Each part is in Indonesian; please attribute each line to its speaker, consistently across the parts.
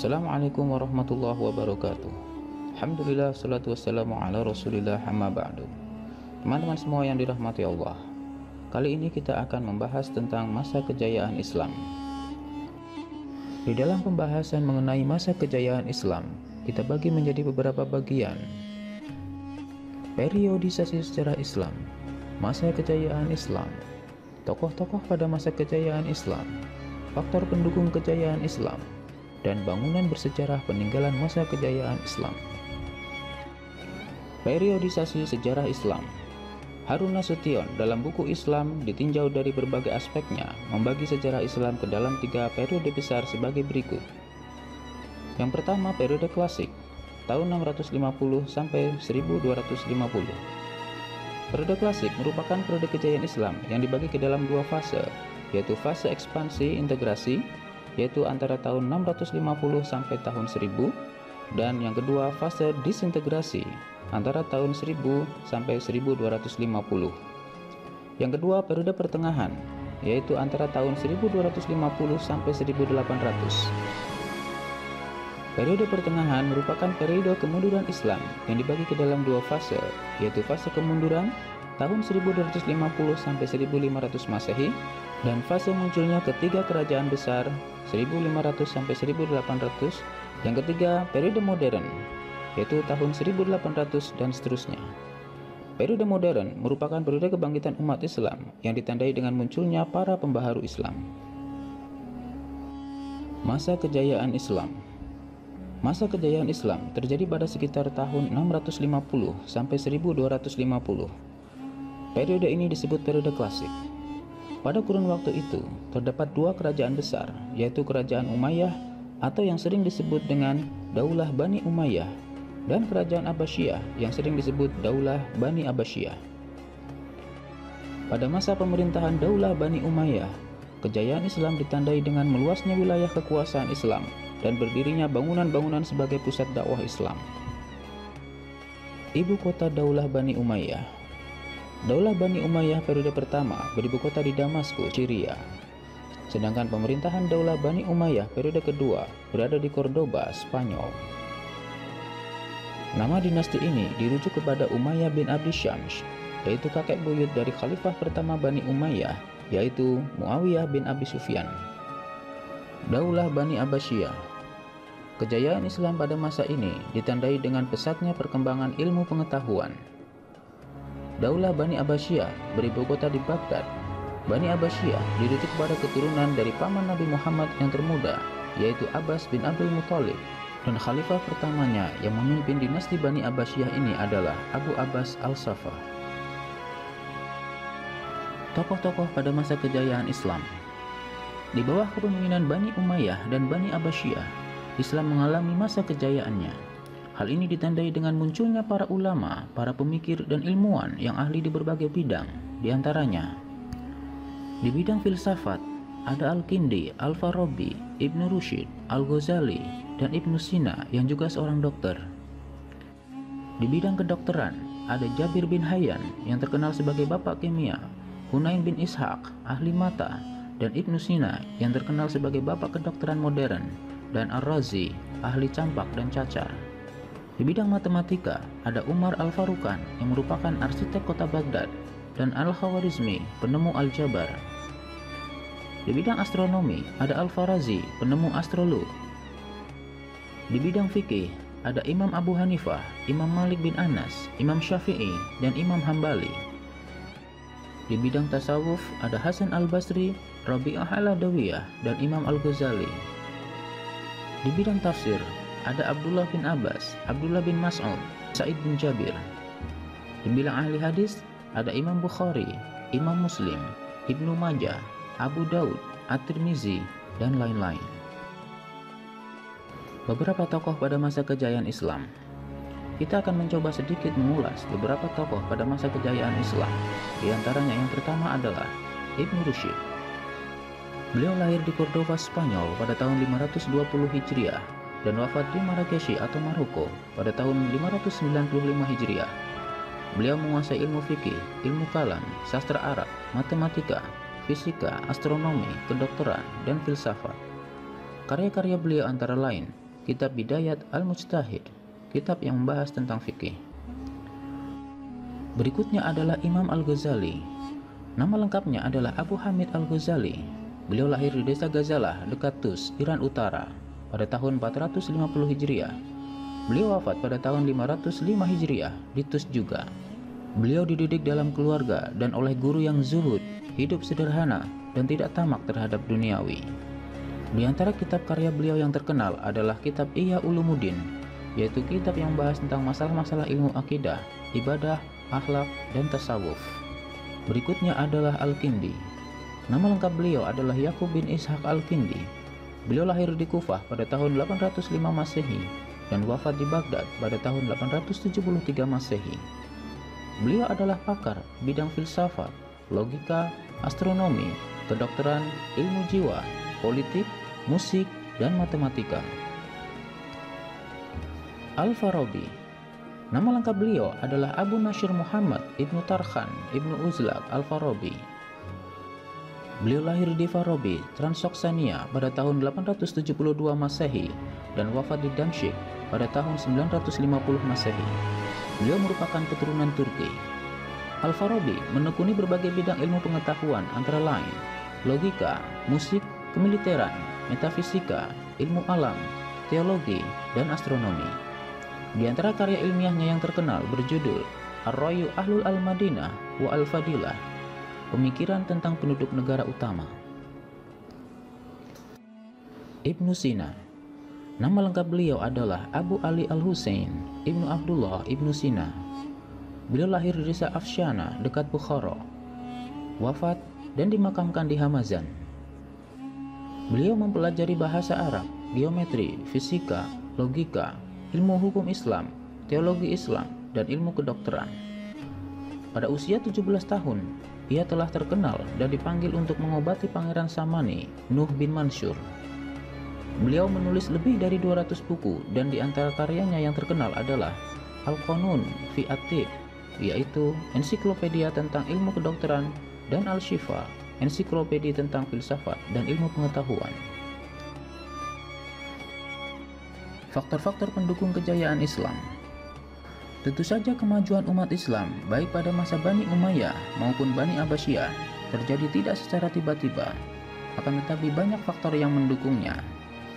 Speaker 1: Assalamualaikum warahmatullahi wabarakatuh. Alhamdulillah, salatu wassalamu ala rasulillah, amma ba'du. Teman-teman semua yang dirahmati Allah, kali ini kita akan membahas tentang masa kejayaan Islam. Di dalam pembahasan mengenai masa kejayaan Islam, kita bagi menjadi beberapa bagian. Periodisasi sejarah Islam, masa kejayaan Islam, tokoh-tokoh pada masa kejayaan Islam, faktor pendukung kejayaan Islam, dan bangunan bersejarah peninggalan masa kejayaan Islam. Periodisasi sejarah Islam. Harun Nasution dalam buku Islam ditinjau dari berbagai aspeknya, membagi sejarah Islam ke dalam 3 periode besar sebagai berikut. Yang pertama, periode klasik, tahun 650 sampai 1250. Periode klasik merupakan periode kejayaan Islam yang dibagi ke dalam 2 fase, yaitu fase ekspansi integrasi, yaitu antara tahun 650 sampai tahun 1000, dan yang kedua fase disintegrasi antara tahun 1000 sampai 1250. Yang kedua periode pertengahan, yaitu antara tahun 1250 sampai 1800. Periode pertengahan merupakan periode kemunduran Islam yang dibagi ke dalam 2 fase, yaitu fase kemunduran tahun 1250 sampai 1500 Masehi dan fase munculnya ketiga kerajaan besar 1500 sampai 1800. Yang ketiga, periode modern, yaitu tahun 1800 dan seterusnya. Periode modern merupakan periode kebangkitan umat Islam yang ditandai dengan munculnya para pembaharu Islam. Masa kejayaan Islam. Masa kejayaan Islam terjadi pada sekitar tahun 650 sampai 1250. Periode ini disebut periode klasik. Pada kurun waktu itu, terdapat 2 kerajaan besar, yaitu Kerajaan Umayyah atau yang sering disebut dengan Daulah Bani Umayyah, dan Kerajaan Abbasiyah yang sering disebut Daulah Bani Abbasiyah. Pada masa pemerintahan Daulah Bani Umayyah, kejayaan Islam ditandai dengan meluasnya wilayah kekuasaan Islam dan berdirinya bangunan-bangunan sebagai pusat dakwah Islam. Ibu kota Daulah Bani Umayyah. Daulah Bani Umayyah periode pertama beribu kota di Damaskus, Syria. Sedangkan pemerintahan Daulah Bani Umayyah periode kedua berada di Cordoba, Spanyol. Nama dinasti ini dirujuk kepada Umayyah bin Abdi Syams, yaitu kakek buyut dari khalifah pertama Bani Umayyah, yaitu Muawiyah bin Abi Sufyan. Daulah Bani Abbasiyah. Kejayaan Islam pada masa ini ditandai dengan pesatnya perkembangan ilmu pengetahuan. Daulah Bani Abbasiyah beribu kota di Baghdad. Bani Abbasiyah dirujuk kepada keturunan dari paman Nabi Muhammad yang termuda, yaitu Abbas bin Abdul Muthalib, dan khalifah pertamanya yang memimpin dinasti Bani Abbasiyah ini adalah Abu Abbas al-Safa. Tokoh-tokoh pada masa kejayaan Islam. Di bawah kepemimpinan Bani Umayyah dan Bani Abbasiyah, Islam mengalami masa kejayaannya. Hal ini ditandai dengan munculnya para ulama, para pemikir dan ilmuwan yang ahli di berbagai bidang. Di antaranya, di bidang filsafat ada Al-Kindi, Al-Farabi, Ibnu Rushd, Al-Ghazali, dan Ibnu Sina yang juga seorang dokter. Di bidang kedokteran ada Jabir bin Hayyan yang terkenal sebagai bapak kimia, Hunain bin Ishaq, ahli mata, dan Ibnu Sina yang terkenal sebagai bapak kedokteran modern, dan Ar-Razi, ahli campak dan cacar. Di bidang matematika ada Umar Al-Faruqan yang merupakan arsitek kota Baghdad, dan Al-Khawarizmi, penemu aljabar. Di bidang astronomi ada Al-Farazi, penemu astrolog. Di bidang fikih ada Imam Abu Hanifah, Imam Malik bin Anas, Imam Syafi'i, dan Imam Hambali. Di bidang tasawuf ada Hasan Al-Basri, Rabi'ah Al-Adawiyah, dan Imam Al-Ghazali. Di bidang tafsir ada Abdullah bin Abbas, Abdullah bin Mas'ud, Sa'id bin Jabir. Di bidang ahli hadis ada Imam Bukhari, Imam Muslim, Ibnu Majah, Abu Daud, At-Tirmizi, dan lain-lain. Beberapa tokoh pada masa kejayaan Islam. Kita akan mencoba sedikit mengulas beberapa tokoh pada masa kejayaan Islam. Di antaranya yang pertama adalah Ibnu Rushd. Beliau lahir di Cordoba, Spanyol pada tahun 520 Hijriah dan wafat di Marrakesh atau Maroko pada tahun 595 Hijriah. Beliau menguasai ilmu fikih, ilmu kalam, sastra Arab, matematika, fisika, astronomi, kedokteran, dan filsafat. Karya-karya beliau antara lain kitab Bidayat Al-Mujtahid, kitab yang membahas tentang fikih. Berikutnya adalah Imam Al-Ghazali. Nama lengkapnya adalah Abu Hamid Al-Ghazali. Beliau lahir di desa Ghazalah dekat Tus, Iran Utara pada tahun 450 Hijriah. Beliau wafat pada tahun 505 Hijriah di Tus juga. Beliau dididik dalam keluarga dan oleh guru yang zuhud, hidup sederhana dan tidak tamak terhadap duniawi. Di antara kitab karya beliau yang terkenal adalah kitab Ihya Ulumuddin, yaitu kitab yang membahas tentang masalah-masalah ilmu akidah, ibadah, akhlak, dan tasawuf. Berikutnya adalah Al-Kindi. Nama lengkap beliau adalah Yakub bin Ishaq Al-Kindi. Beliau lahir di Kufah pada tahun 805 Masehi dan wafat di Baghdad pada tahun 873 Masehi. Beliau adalah pakar bidang filsafat, logika, astronomi, kedokteran, ilmu jiwa, politik, musik, dan matematika. Al-Farabi. Nama lengkap beliau adalah Abu Nashr Muhammad Ibnu Tarkhan Ibnu Uzlaq Al-Farabi. Beliau lahir di Farabi, Transoksania pada tahun 872 Masehi dan wafat di Damsyik pada tahun 950 Masehi. Beliau merupakan keturunan Turki. Al-Farabi menekuni berbagai bidang ilmu pengetahuan antara lain logika, musik, kemiliteran, metafisika, ilmu alam, teologi, dan astronomi. Di antara karya ilmiahnya yang terkenal berjudul Ar-Ra'yu Ahlul Al-Madinah wa Al-Fadilah, pemikiran tentang penduduk negara utama. Ibnu Sina. Nama lengkap beliau adalah Abu Ali Al-Husain Ibnu Abdullah Ibnu Sina. Beliau lahir di desa Afshana dekat Bukhara, wafat dan dimakamkan di Hamazan. Beliau mempelajari bahasa Arab, geometri, fisika, logika, ilmu hukum Islam, teologi Islam, dan ilmu kedokteran. Pada usia 17 tahun, ia telah terkenal dan dipanggil untuk mengobati Pangeran Samani, Nuh bin Mansur. Beliau menulis lebih dari 200 buku dan di antara karyanya yang terkenal adalah Al-Qanun fi At-Tib, yaitu ensiklopedia tentang ilmu kedokteran, dan Al-Shifa, ensiklopedia tentang filsafat dan ilmu pengetahuan. Faktor-faktor pendukung kejayaan Islam. Tentu saja kemajuan umat Islam baik pada masa Bani Umayyah maupun Bani Abbasiyah terjadi tidak secara tiba-tiba, akan tetapi banyak faktor yang mendukungnya.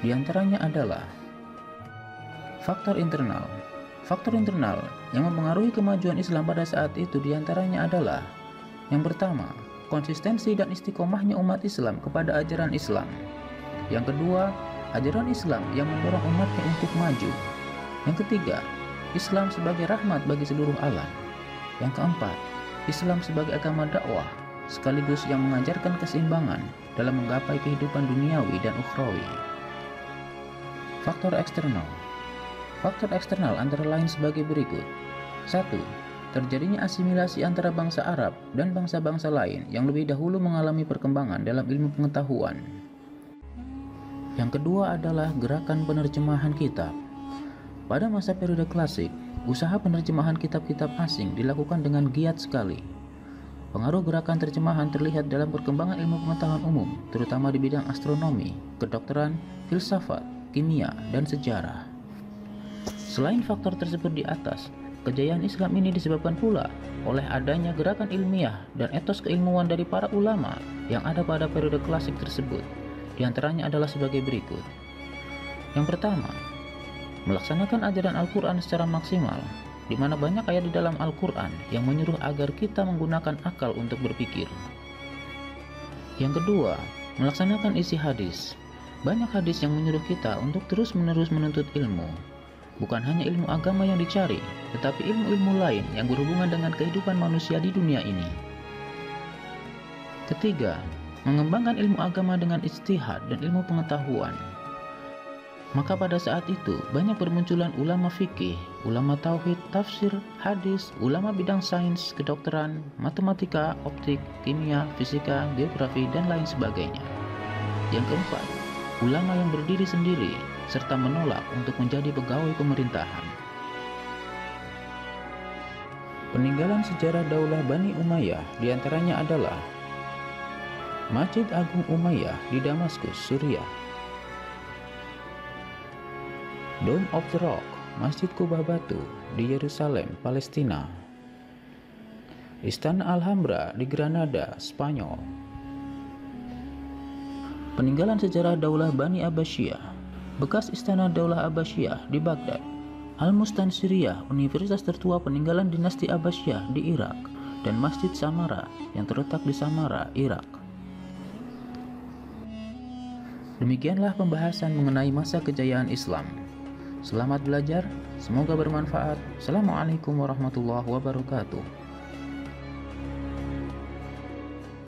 Speaker 1: Di antaranya adalah faktor internal. Faktor internal yang mempengaruhi kemajuan Islam pada saat itu diantaranya adalah yang pertama, konsistensi dan istiqomahnya umat Islam kepada ajaran Islam. Yang kedua, ajaran Islam yang mendorong umatnya untuk maju. Yang ketiga, Islam sebagai rahmat bagi seluruh alam. Yang keempat, Islam sebagai agama dakwah sekaligus yang mengajarkan keseimbangan dalam menggapai kehidupan duniawi dan ukhrawi. Faktor eksternal. Faktor eksternal antara lain sebagai berikut. 1. Terjadinya asimilasi antara bangsa Arab dan bangsa-bangsa lain yang lebih dahulu mengalami perkembangan dalam ilmu pengetahuan. Yang kedua adalah gerakan penerjemahan kitab. Pada masa periode klasik, usaha penerjemahan kitab-kitab asing dilakukan dengan giat sekali. Pengaruh gerakan terjemahan terlihat dalam perkembangan ilmu pengetahuan umum, terutama di bidang astronomi, kedokteran, filsafat, kimia, dan sejarah. Selain faktor tersebut di atas, kejayaan Islam ini disebabkan pula oleh adanya gerakan ilmiah dan etos keilmuan dari para ulama yang ada pada periode klasik tersebut. Di antaranya adalah sebagai berikut. Yang pertama, melaksanakan ajaran Al-Quran secara maksimal, di mana banyak ayat di dalam Al-Quran yang menyuruh agar kita menggunakan akal untuk berpikir. Yang kedua, melaksanakan isi hadis. Banyak hadis yang menyuruh kita untuk terus-menerus menuntut ilmu. Bukan hanya ilmu agama yang dicari, tetapi ilmu-ilmu lain yang berhubungan dengan kehidupan manusia di dunia ini. Ketiga, mengembangkan ilmu agama dengan ijtihad dan ilmu pengetahuan. Maka pada saat itu banyak bermunculan ulama fikih, ulama tauhid, tafsir, hadis, ulama bidang sains, kedokteran, matematika, optik, kimia, fisika, geografi, dan lain sebagainya. Yang keempat, ulama yang berdiri sendiri serta menolak untuk menjadi pegawai pemerintahan. Peninggalan sejarah Daulah Bani Umayyah diantaranya adalah Masjid Agung Umayyah di Damaskus, Suriah, Dome of the Rock, Masjid Kubah Batu di Yerusalem, Palestina. Istana Alhambra di Granada, Spanyol. Peninggalan sejarah Daulah Bani Abbasiyah, bekas Istana Daulah Abbasiyah di Baghdad. Al-Mustansiriyah, universitas tertua peninggalan dinasti Abbasiyah di Irak, dan Masjid Samara yang terletak di Samara, Irak. Demikianlah pembahasan mengenai masa kejayaan Islam. Selamat belajar, semoga bermanfaat. Assalamualaikum warahmatullahi wabarakatuh.